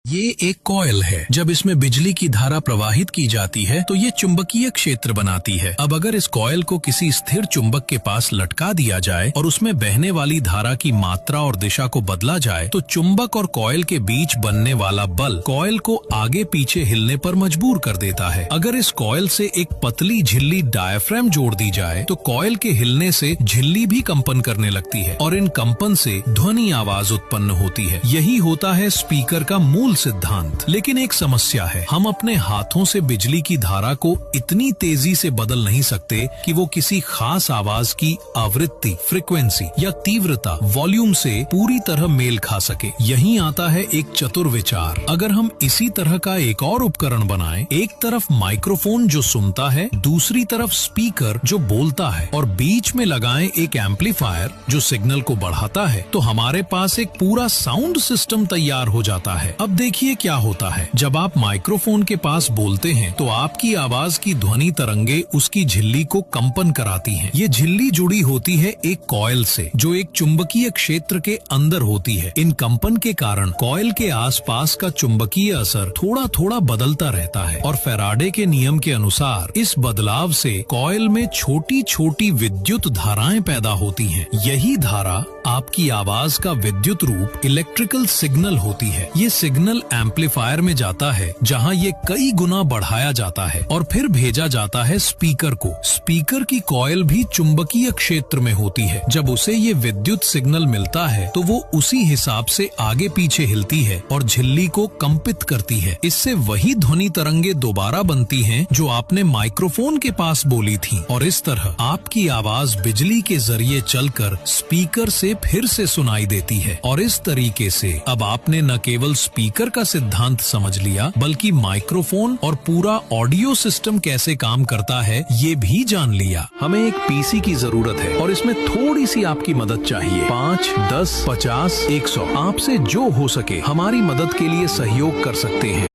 ये एक कॉइल है। जब इसमें बिजली की धारा प्रवाहित की जाती है तो ये चुंबकीय क्षेत्र बनाती है। अब अगर इस कॉइल को किसी स्थिर चुंबक के पास लटका दिया जाए और उसमें बहने वाली धारा की मात्रा और दिशा को बदला जाए तो चुंबक और कॉइल के बीच बनने वाला बल कॉइल को आगे पीछे हिलने पर मजबूर कर देता है। अगर इस कॉइल से एक पतली झिल्ली डायाफ्राम जोड़ दी जाए तो कॉइल के हिलने से झिल्ली भी कंपन करने लगती है और इन कंपन से ध्वनि आवाज उत्पन्न होती है। यही होता है स्पीकर का मूल सिद्धांत। लेकिन एक समस्या है, हम अपने हाथों से बिजली की धारा को इतनी तेजी से बदल नहीं सकते कि वो किसी खास आवाज की आवृत्ति, फ्रीक्वेंसी या तीव्रता, वॉल्यूम से पूरी तरह मेल खा सके। यहीं आता है एक चतुर विचार। अगर हम इसी तरह का एक और उपकरण बनाएं, एक तरफ माइक्रोफोन जो सुनता है, दूसरी तरफ स्पीकर जो बोलता है और बीच में लगाएं एक एम्पलीफायर जो सिग्नल को बढ़ाता है, तो हमारे पास एक पूरा साउंड सिस्टम तैयार हो जाता है। अब देखिए क्या होता है। जब आप माइक्रोफोन के पास बोलते हैं तो आपकी आवाज की ध्वनि तरंगे उसकी झिल्ली को कंपन कराती हैं। ये झिल्ली जुड़ी होती है एक कॉइल से जो एक चुंबकीय क्षेत्र के अंदर होती है। इन कंपन के कारण कॉइल के आसपास का चुंबकीय असर थोड़ा थोड़ा बदलता रहता है और फैराडे के नियम के अनुसार इस बदलाव से कॉइल में छोटी छोटी विद्युत धाराएं पैदा होती हैं। यही धारा आपकी आवाज का विद्युत रूप इलेक्ट्रिकल सिग्नल होती है। ये सिग्नल एम्पलीफायर में जाता है जहां ये कई गुना बढ़ाया जाता है और फिर भेजा जाता है स्पीकर को। स्पीकर की कॉइल भी चुंबकीय क्षेत्र में होती है। जब उसे ये विद्युत सिग्नल मिलता है तो वो उसी हिसाब से आगे पीछे हिलती है और झिल्ली को कंपित करती है। इससे वही ध्वनि तरंगे दोबारा बनती हैं जो आपने माइक्रोफोन के पास बोली थी और इस तरह आपकी आवाज बिजली के जरिए चलकर स्पीकर से फिर से सुनाई देती है। और इस तरीके से अब आपने न केवल स्पीकर का सिद्धांत समझ लिया बल्कि माइक्रोफोन और पूरा ऑडियो सिस्टम कैसे काम करता है ये भी जान लिया। हमें एक पीसी की जरूरत है और इसमें थोड़ी सी आपकी मदद चाहिए। 5, 10, 50, 100 आपसे जो हो सके हमारी मदद के लिए सहयोग कर सकते हैं।